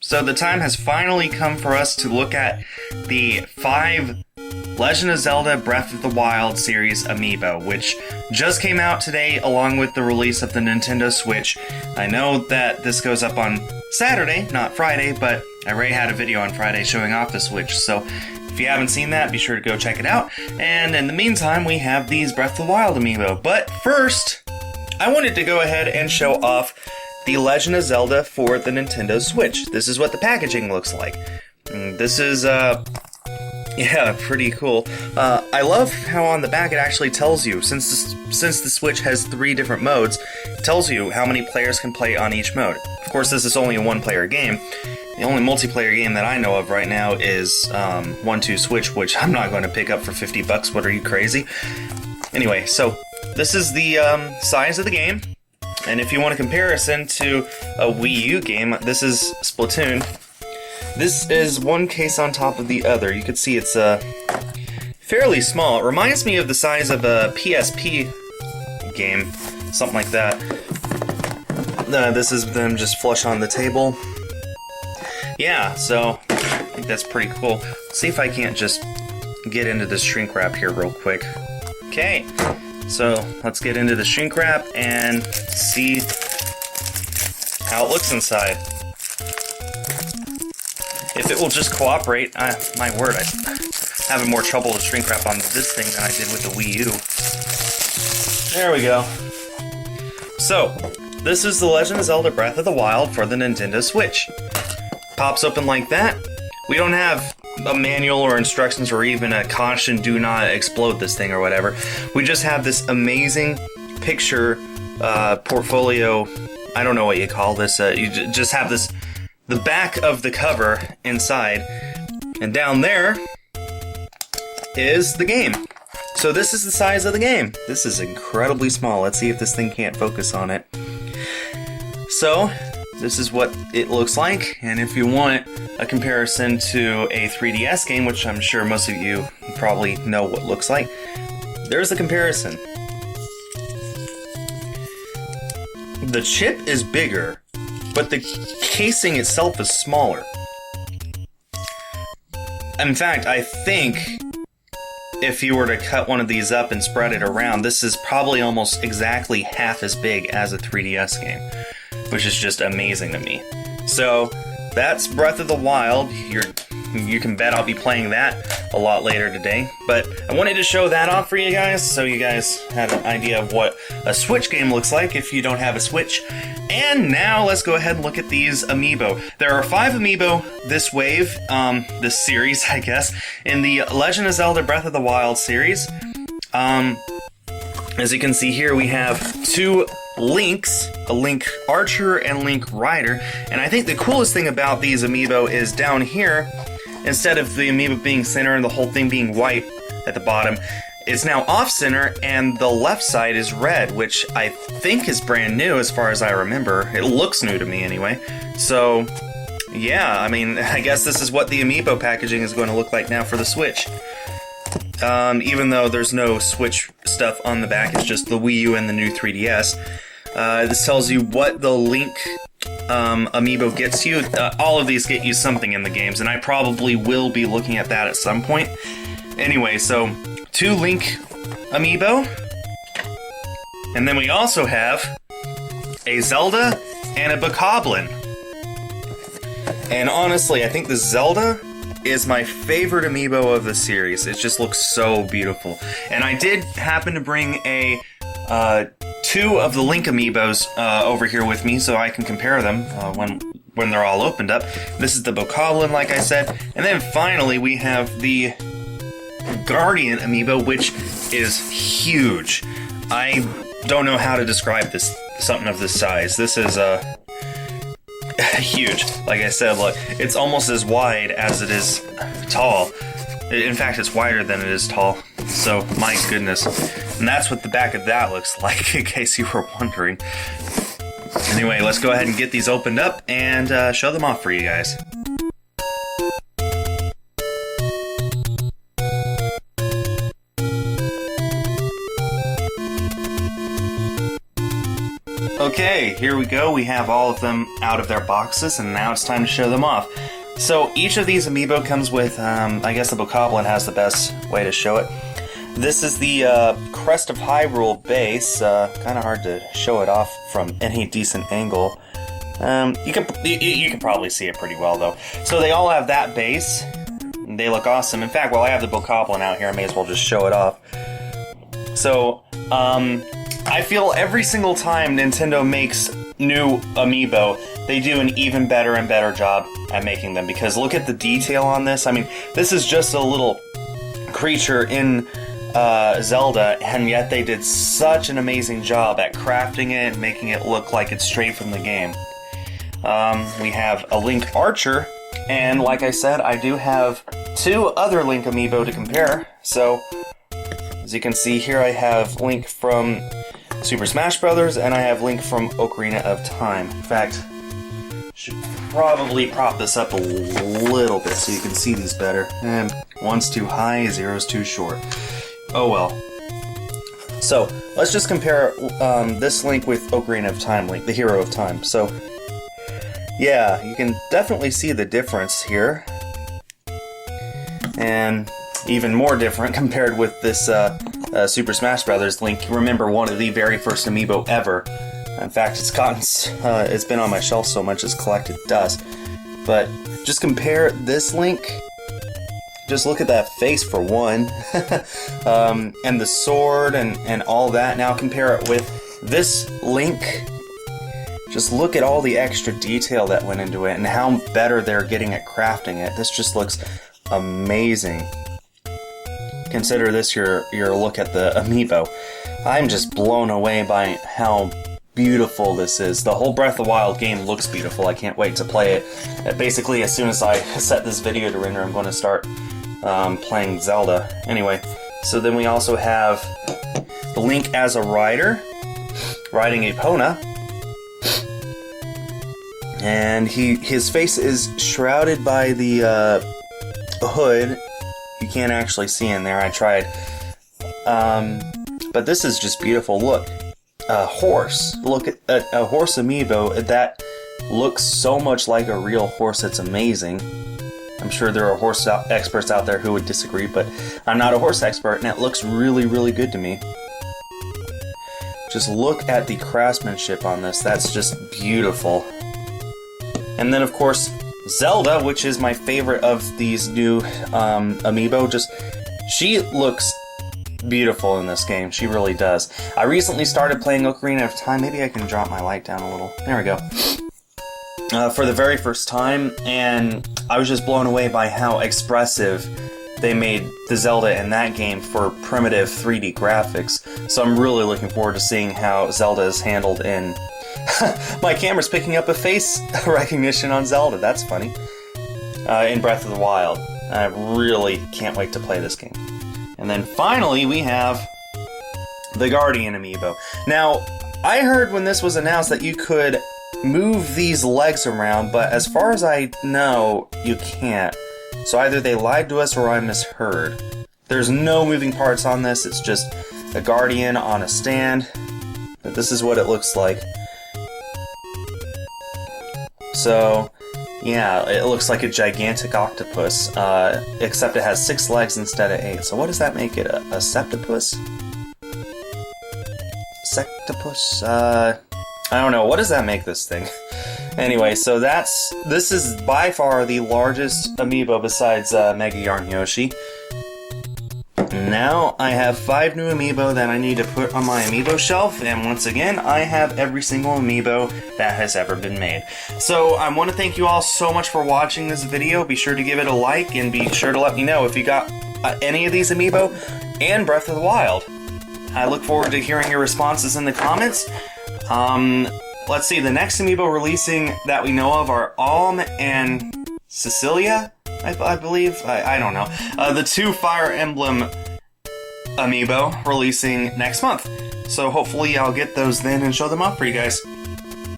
So the time has finally come for us to look at the 5 Legend of Zelda Breath of the Wild series Amiibo, which just came out today along with the release of the Nintendo Switch. I know that this goes up on Saturday, not Friday, but I already had a video on Friday showing off the Switch, so if you haven't seen that, be sure to go check it out. And in the meantime, we have these Breath of the Wild Amiibo. But first, I wanted to go ahead and show off the Legend of Zelda for the Nintendo Switch. This is what the packaging looks like. This is, yeah, pretty cool. I love how on the back it actually tells you, since the Switch has 3 different modes, it tells you how many players can play on each mode. Of course, this is only a one-player game. The only multiplayer game that I know of right now is 1-2 Switch, which I'm not going to pick up for $50. What are you, crazy? Anyway, so this is the size of the game. And if you want a comparison to a Wii U game, this is Splatoon. This is one case on top of the other. You can see it's fairly small. It reminds me of the size of a PSP game, something like that. This is them just flush on the table. Yeah, so I think that's pretty cool. Let's see if I can't just get into this shrink wrap here real quick. Okay. So let's get into the shrink wrap and see how it looks inside. If it will just cooperate, my word, I'm having more trouble with shrink wrap on this thing than I did with the Wii U. There we go. So, this is the Legend of Zelda Breath of the Wild for the Nintendo Switch. Pops open like that. We don't have a manual or instructions or even a caution, do not explode this thing or whatever. We just have this amazing picture portfolio. I don't know what you call this. You just have this, the back of the cover inside, and down there is the game. So this is the size of the game. This is incredibly small. Let's see if this thing can't focus on it. So this is what it looks like, and if you want a comparison to a 3DS game, which I'm sure most of you probably know what it looks like, there's a comparison. The chip is bigger, but the casing itself is smaller. In fact, I think if you were to cut one of these up and spread it around, this is probably almost exactly half as big as a 3DS game, which is just amazing to me. So that's Breath of the Wild. You can bet I'll be playing that a lot later today. But I wanted to show that off for you guys, so you guys had an idea of what a Switch game looks like if you don't have a Switch. And now let's go ahead and look at these Amiibo. There are 5 Amiibo this wave, this series, I guess, in the Legend of Zelda Breath of the Wild series. As you can see here, we have 2 Links, a Link Archer and Link Rider, and I think the coolest thing about these Amiibo is down here, instead of the Amiibo being center and the whole thing being white at the bottom, it's now off-center and the left side is red, which I think is brand new as far as I remember. It looks new to me anyway. So, yeah, I mean, I guess this is what the Amiibo packaging is going to look like now for the Switch. Even though there's no Switch stuff on the back, it's just the Wii U and the new 3DS. This tells you what the Link Amiibo gets you. All of these get you something in the games, and I probably will be looking at that at some point. Anyway, so 2 Link Amiibo, and then we also have a Zelda and a Bokoblin. And honestly, I think the Zelda is my favorite Amiibo of the series. It just looks so beautiful. And I did happen to bring a 2 of the Link Amiibos over here with me so I can compare them when they're all opened up. This is the Bokoblin, like I said. And then finally we have the Guardian Amiibo, which is huge. I don't know how to describe this, something of this size. This is huge. Like I said, look, it's almost as wide as it is tall. In fact, it's wider than it is tall. So, my goodness. And that's what the back of that looks like, in case you were wondering. Anyway, let's go ahead and get these opened up and show them off for you guys. Okay, Okay, here we go. We have all of them out of their boxes, and now it's time to show them off. So each of these Amiibo comes with, I guess the Bokoblin has the best way to show it. This is the Crest of Hyrule base. Kind of hard to show it off from any decent angle. You can probably see it pretty well though. So they all have that base. They look awesome. In fact, while I have the Bokoblin out here, I may as well just show it off. So, I feel every single time Nintendo makes new Amiibo, they do an even better and better job at making them. Because look at the detail on this. I mean, this is just a little creature in Zelda, and yet they did such an amazing job at crafting it and making it look like it's straight from the game. We have a Link Archer, and like I said, I do have 2 other Link Amiibo to compare. So, as you can see here, I have Link from Super Smash Bros. And I have Link from Ocarina of Time. In fact, should probably prop this up a little bit so you can see these better. And 1's too high, 0's too short. Oh well. So, let's just compare this Link with Ocarina of Time Link, the Hero of Time. So, yeah, you can definitely see the difference here. And even more different compared with this Super Smash Bros. Link. Remember, one of the very first Amiibo ever. In fact, it's been on my shelf so much it's collected dust. But just compare this Link. Just look at that face for one. And the sword and all that. Now compare it with this Link. Just look at all the extra detail that went into it and how better they're getting at crafting it. This just looks amazing. Consider this your look at the Amiibo. I'm just blown away by how beautiful this is. The whole Breath of the Wild game looks beautiful. I can't wait to play it. Basically, as soon as I set this video to render, I'm going to start playing Zelda. Anyway, so then we also have the Link as a rider, riding Epona. And his face is shrouded by the hood. You can't actually see in there. I tried. But this is just beautiful. Look, a horse. Look at a horse Amiibo that looks so much like a real horse. It's amazing. I'm sure there are horse experts out there who would disagree, but I'm not a horse expert, and it looks really, really good to me. Just look at the craftsmanship on this. That's just beautiful. And then, of course, Zelda, which is my favorite of these new Amiibo. She looks beautiful in this game. She really does. I recently started playing Ocarina of Time. Maybe I can drop my light down a little. There we go. For the very first time, and I was just blown away by how expressive they made the Zelda in that game for primitive 3D graphics. So I'm really looking forward to seeing how Zelda is handled in... My camera's picking up a face recognition on Zelda. That's funny. In Breath of the Wild. I really can't wait to play this game. And then finally we have the Guardian Amiibo. Now, I heard when this was announced that you could move these legs around, but as far as I know, you can't. So either they lied to us or I misheard. There's no moving parts on this. It's just a Guardian on a stand. But this is what it looks like. So, yeah, it looks like a gigantic octopus, except it has 6 legs instead of 8. So what does that make it? A septopus? Sectopus? I don't know. What does that make this thing? Anyway, so this is by far the largest Amiibo besides Mega Yarn Yoshi. Now I have 5 new Amiibo that I need to put on my Amiibo shelf, and once again, I have every single Amiibo that has ever been made. So I want to thank you all so much for watching this video. Be sure to give it a like, and be sure to let me know if you got any of these Amiibo and Breath of the Wild. I look forward to hearing your responses in the comments. Let's see, the next Amiibo releasing that we know of are Alm and Cecilia, I believe. I don't know. The 2 Fire Emblem Amiibo releasing next month. So hopefully I'll get those then and show them off for you guys.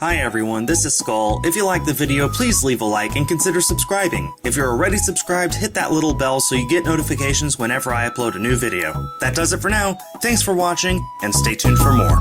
Hi everyone, this is Skull. If you liked the video, please leave a like and consider subscribing. If you're already subscribed, hit that little bell so you get notifications whenever I upload a new video. That does it for now. Thanks for watching, and stay tuned for more.